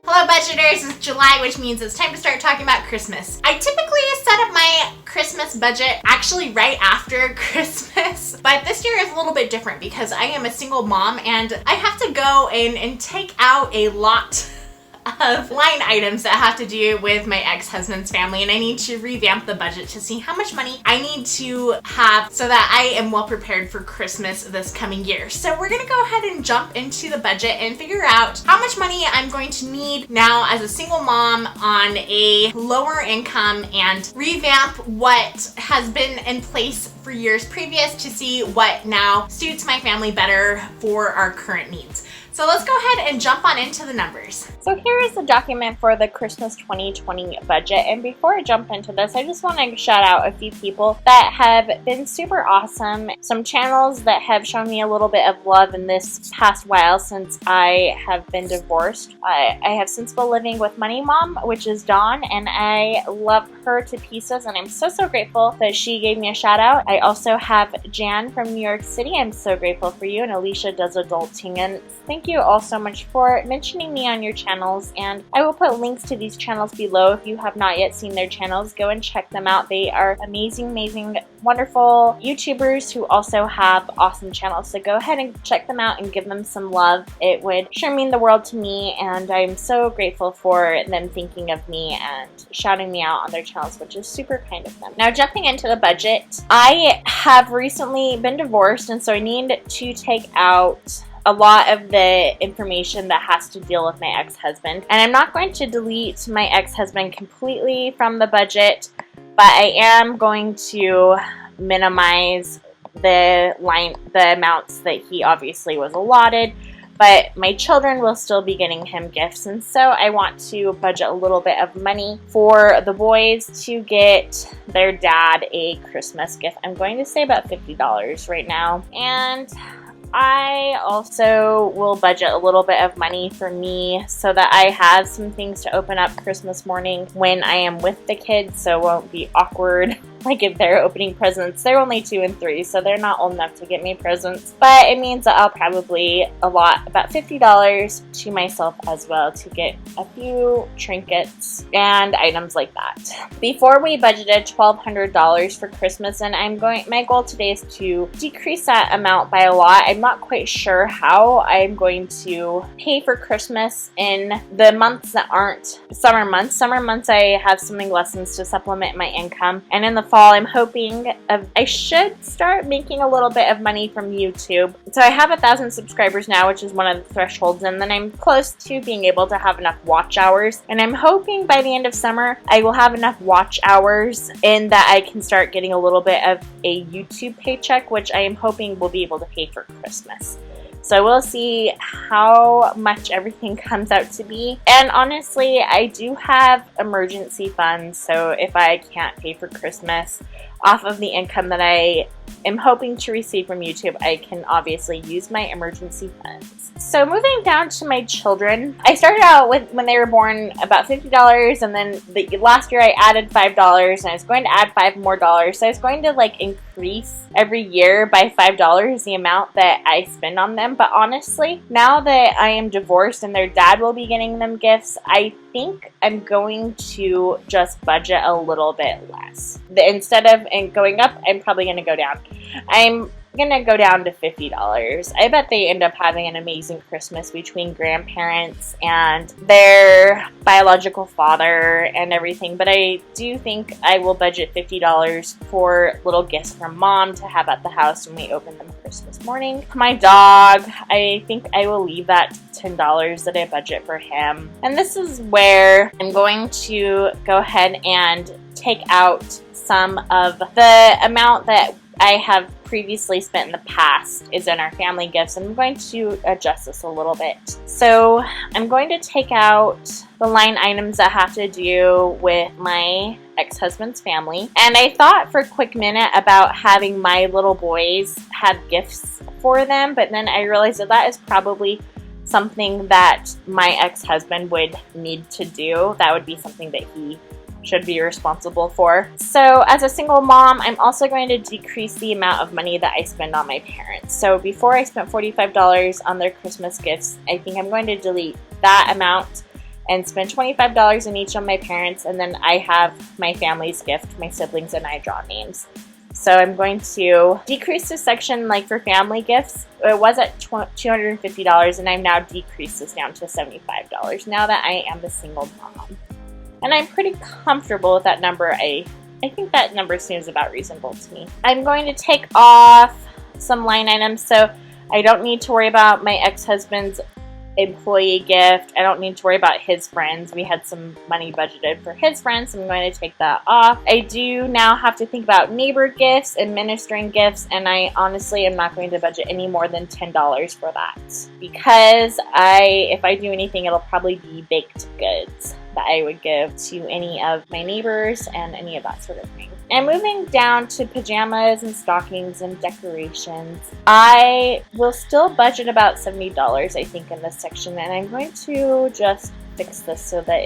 Hello budgeters, it's July, which means it's time to start talking about Christmas. I typically set up my Christmas budget actually right after Christmas, but this year is a little bit different because I am a single mom and I have to go in and take out a lot of line items that have to do with my ex-husband's family, and I need to revamp the budget to see how much money I need to have so that I am well prepared for Christmas this coming year. So we're gonna go ahead and jump into the budget and figure out how much money I'm going to need now as a single mom on a lower income and revamp what has been in place for years previous to see what now suits my family better for our current needs. So let's go ahead and jump on into the numbers. So here is the document for the Christmas 2020 budget, and before I jump into this, I just want to shout out a few people that have been super awesome. Some channels that have shown me a little bit of love in this past while since I have been divorced. I have since been living with Money Mom, which is Dawn, and I love her to pieces, and I'm so grateful that she gave me a shout out. I also have Jan from New York City. I'm so grateful for you, and Alicia Does Adulting, and thank you all so much for mentioning me on your channels, and I will put links to these channels below. If you have not yet seen their channels, go and check them out. They are amazing, wonderful YouTubers who also have awesome channels, so go ahead and check them out and give them some love. It would sure mean the world to me, and I'm so grateful for them thinking of me and shouting me out on their channels, which is super kind of them. Now jumping into the budget, I have recently been divorced, and so I need to take out a lot of the information that has to deal with my ex-husband. And I'm not going to delete my ex-husband completely from the budget, but I am going to minimize the amounts that he obviously was allotted. But my children will still be getting him gifts, and so I want to budget a little bit of money for the boys to get their dad a Christmas gift. I'm going to say about $50 right now. And I also will budget a little bit of money for me so that I have some things to open up Christmas morning when I am with the kids, so it won't be awkward like if they're opening presents. They're only 2 and 3, so they're not old enough to get me presents, but it means that I'll probably allot about $50 to myself as well to get a few trinkets and items like that. Before we budgeted $1,200 for Christmas, and my goal today is to decrease that amount by a lot. I'm not quite sure how I'm going to pay for Christmas in the months that aren't summer months. Summer months I have swimming lessons to supplement my income, and in the fall I'm hoping I should start making a little bit of money from YouTube. So I have 1,000 subscribers now, which is one of the thresholds, and then I'm close to being able to have enough watch hours, and I'm hoping by the end of summer I will have enough watch hours in that I can start getting a little bit of a YouTube paycheck, which I am hoping will be able to pay for Christmas. So we'll see how much everything comes out to be. And honestly, I do have emergency funds, so if I can't pay for Christmas off of the income that I am hoping to receive from YouTube, I can obviously use my emergency funds. So moving down to my children, I started out with, when they were born, about $50, and then last year I added $5, and I was going to add $5 more. So I was going to increase every year by $5 the amount that I spend on them. But honestly, now that I am divorced and their dad will be getting them gifts, I think I'm going to just budget a little bit less. Instead of going up, I'm probably going to go down. I'm gonna go down to $50. I bet they end up having an amazing Christmas between grandparents and their biological father and everything, but I do think I will budget $50 for little gifts from Mom to have at the house when we open them Christmas morning. My dog, I think I will leave that $10 that I budget for him. And this is where I'm going to go ahead and take out some of the amount that I have previously spent in the past is in our family gifts, and I'm going to adjust this a little bit. So I'm going to take out the line items that have to do with my ex-husband's family, and I thought for a quick minute about having my little boys have gifts for them, but then I realized that is probably something that my ex-husband would need to do. That would be something that he should be responsible for. So as a single mom, I'm also going to decrease the amount of money that I spend on my parents. So before I spent $45 on their Christmas gifts, I think I'm going to delete that amount and spend $25 in each on my parents, and then I have my family's gift, my siblings and I draw names. So I'm going to decrease this section, like for family gifts. It was at $250, and I've now decreased this down to $75 now that I am a single mom. And I'm pretty comfortable with that number. I think that number seems about reasonable to me. I'm going to take off some line items, so I don't need to worry about my ex-husband's employee gift. I don't need to worry about his friends. We had some money budgeted for his friends, so I'm going to take that off. I do now have to think about neighbor gifts and ministering gifts, and I honestly am not going to budget any more than $10 for that, because if I do anything, it'll probably be baked goods that I would give to any of my neighbors and any of that sort of thing. And moving down to pajamas and stockings and decorations, I will still budget about $70, I think, in this section, and I'm going to just fix this so that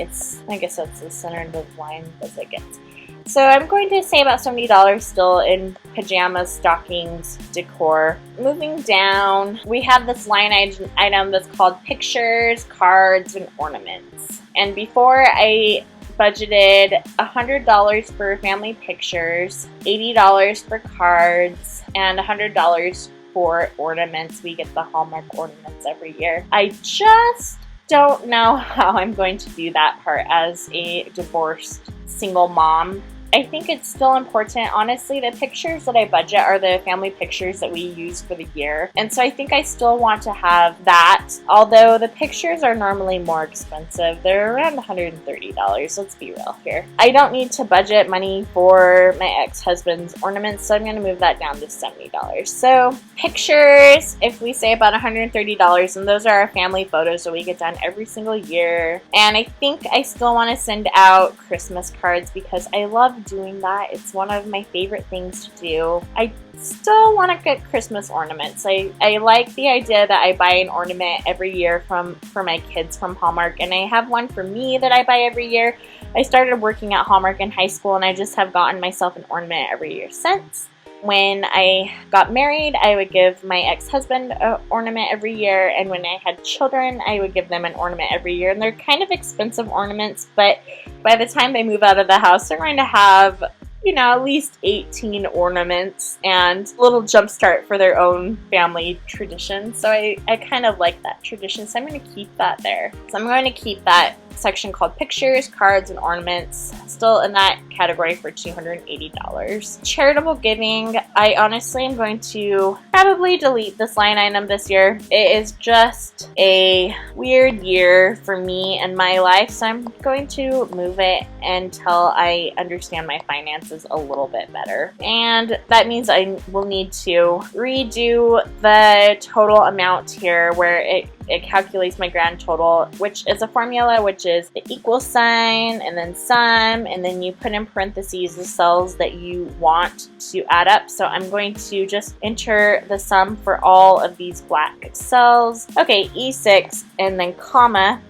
I guess that's as centered of line as it gets. So I'm going to say about $70 still in pajamas, stockings, decor. Moving down, we have this line item that's called pictures, cards, and ornaments. And before I budgeted $100 for family pictures, $80 for cards, and $100 for ornaments. We get the Hallmark ornaments every year. I just don't know how I'm going to do that part as a divorced single mom. I think it's still important. Honestly, the pictures that I budget are the family pictures that we use for the year. And so I think I still want to have that. Although the pictures are normally more expensive. They're around $130. Let's be real here. I don't need to budget money for my ex-husband's ornaments, so I'm going to move that down to $70. So pictures, if we say about $130, and those are our family photos that we get done every single year. And I think I still want to send out Christmas cards because I love doing that. It's one of my favorite things to do. I still want to get Christmas ornaments. I like the idea that I buy an ornament every year for my kids from Hallmark, and I have one for me that I buy every year. I started working at Hallmark in high school, and I just have gotten myself an ornament every year since. When I got married, I would give my ex-husband an ornament every year, and when I had children, I would give them an ornament every year. And they're kind of expensive ornaments, but by the time they move out of the house, they're going to have, at least 18 ornaments and a little jump start for their own family tradition. So I kind of like that tradition, so I'm going to keep that there. So I'm going to keep that section called pictures, cards, and ornaments still in that category for $280. Charitable giving, I honestly am going to probably delete this line item this year. It is just a weird year for me and my life, so I'm going to move it until I understand my finances a little bit better. And that means I will need to redo the total amount here where it calculates my grand total, which is a formula, which is the equal sign and then sum, and then you put in parentheses the cells that you want to add up. So I'm going to just enter the sum for all of these black cells. Okay, E6 and then comma,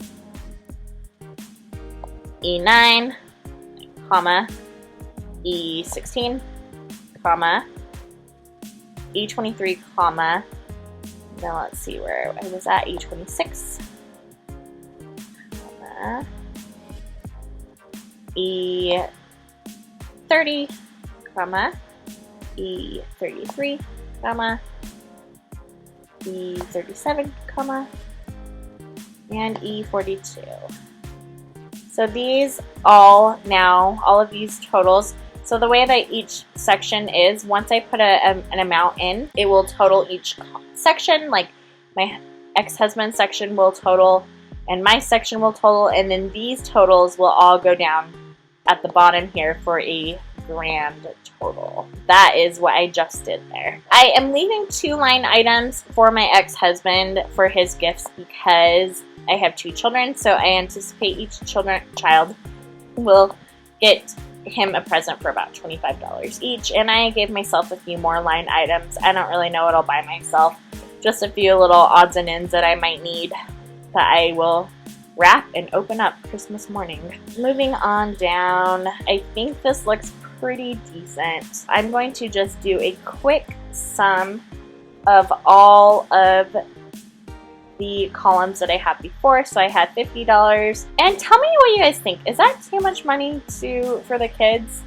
E9, comma, E16, comma, E23, comma. Now let's see where I was at, E26, comma, E30, comma, E33, comma, E37, comma, and E42. So these all of these totals. So the way that each section is, once I put an amount in, it will total each section. Like my ex-husband's section will total, and my section will total, and then these totals will all go down at the bottom here for a grand total. That is what I just did there. I am leaving 2 line items for my ex-husband for his gifts because I have 2 children, so I anticipate each child will get him a present for about $25 each, and I gave myself a few more line items. I don't really know what I'll buy myself, just a few little odds and ends that I might need that I will wrap and open up Christmas morning. Moving on down, I think this looks pretty decent. I'm going to just do a quick sum of all of the columns that I had before. So I had $50. And tell me what you guys think. Is that too much money for the kids?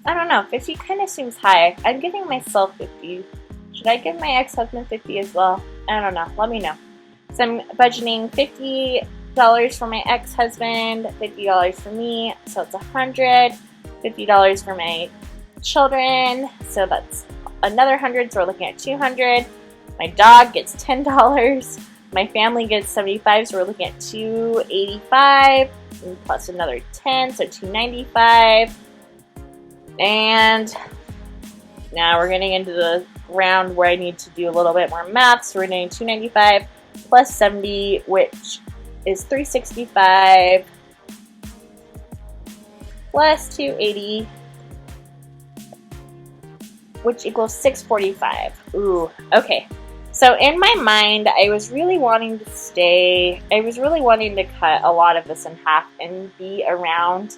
I don't know. 50 kind of seems high. I'm giving myself 50. Should I give my ex-husband 50 as well? I don't know. Let me know. So I'm budgeting $50 for my ex-husband, $50 for me, so it's $100. $50 for my children, so that's another $100, so we're looking at $200. My dog gets $10. My family gets $75, so we're looking at $285, and plus another $10, so $295. And now we're getting into the round where I need to do a little bit more math, so we're doing $295 plus 70, which is $365, plus $280, which equals $645. Ooh, okay. So in my mind, I was really wanting to cut a lot of this in half and be around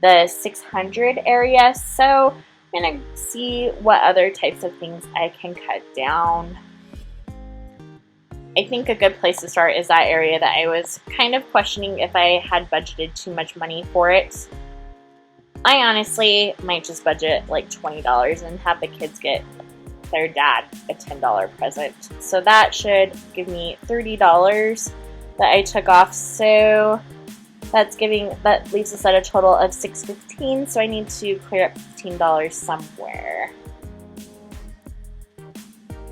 the 600 area. So I'm gonna see what other types of things I can cut down. I think a good place to start is that area that I was kind of questioning if I had budgeted too much money for it. I honestly might just budget like $20 and have the kids get their dad a $10 present. So that should give me $30 that I took off. So that leaves us at a total of $615. So I need to clear up $15 somewhere.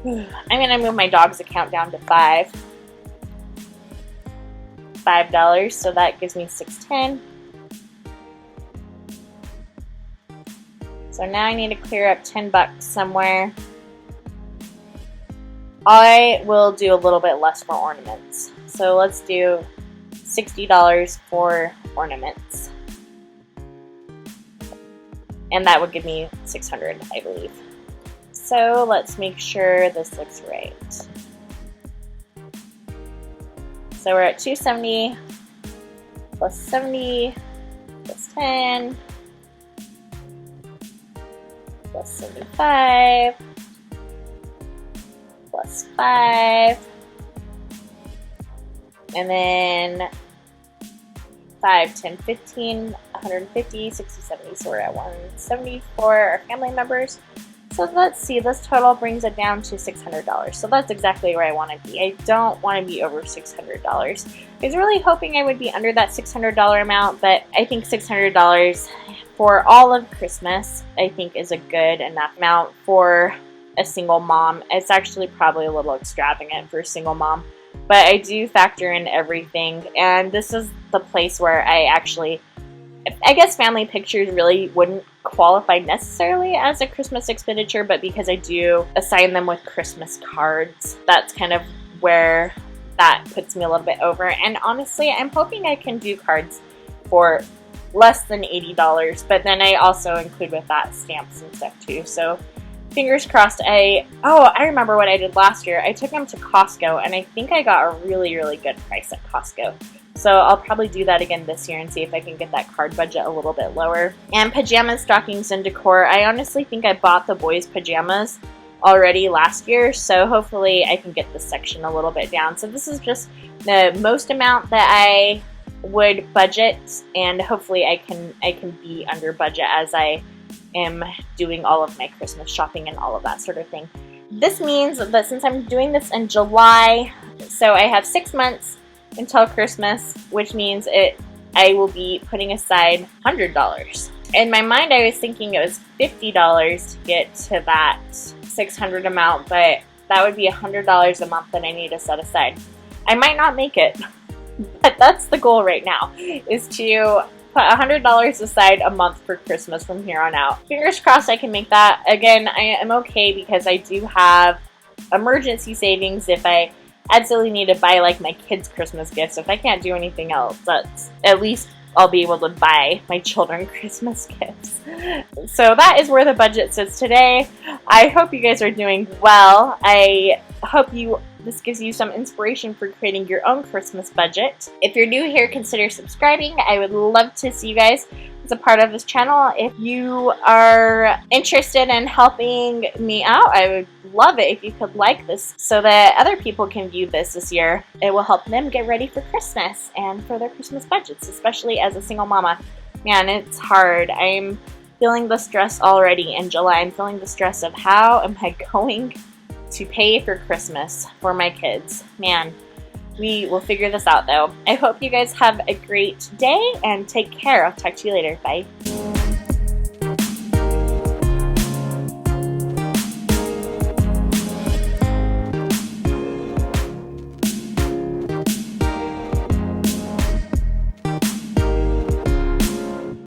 I'm gonna move my dog's account down to $5. So that gives me $610. So now I need to clear up $10 somewhere. I will do a little bit less for ornaments. So let's do $60 for ornaments. And that would give me $600, I believe. So let's make sure this looks right. So we're at $270 plus 70 plus 10 plus 75 plus 5, and then 5, 10, 15, 150, 60, 70, so we're at 170 for our family members. So let's see, this total brings it down to $600. So that's exactly where I want to be. I don't want to be over $600. I was really hoping I would be under that $600 amount, but I think $600 for all of Christmas, I think, is a good enough amount for a single mom. It's actually probably a little extravagant for a single mom, but I do factor in everything, and this is the place where I guess family pictures really wouldn't qualify necessarily as a Christmas expenditure, but because I do assign them with Christmas cards, that's kind of where that puts me a little bit over. And honestly, I'm hoping I can do cards for less than $80, but then I also include with that stamps and stuff too. So fingers crossed. I remember what I did last year. I took them to Costco, and I think I got a really, really good price at Costco. So I'll probably do that again this year and see if I can get that card budget a little bit lower. And pajamas, stockings, and decor. I honestly think I bought the boys' pajamas already last year, so hopefully I can get this section a little bit down. So this is just the most amount that I would budget, and hopefully I can be under budget as I am doing all of my Christmas shopping and all of that sort of thing. This means that since I'm doing this in July, so I have 6 months until Christmas, which means I will be putting aside $100. In my mind, I was thinking it was $50 to get to that $600 amount, but that would be $100 a month that I need to set aside. I might not make it, but that's the goal right now, is to put $100 aside a month for Christmas from here on out. Fingers crossed I can make that. Again, I am okay because I do have emergency savings if I absolutely need to buy like my kids' Christmas gifts. If I can't do anything else, that's at least I'll be able to buy my children Christmas gifts. So that is where the budget sits today. I hope you guys are doing well. I hope you this gives you some inspiration for creating your own Christmas budget. If you're new here, consider subscribing. I would love to see you guys as a part of this channel. If you are interested in helping me out, I would love it if you could like this so that other people can view this year. It will help them get ready for Christmas and for their Christmas budgets, especially as a single mama. Man, it's hard. I'm feeling the stress already in July. I'm feeling the stress of how am I going to pay for Christmas for my kids. Man, we will figure this out though. I hope you guys have a great day and take care. I'll talk to you later. Bye.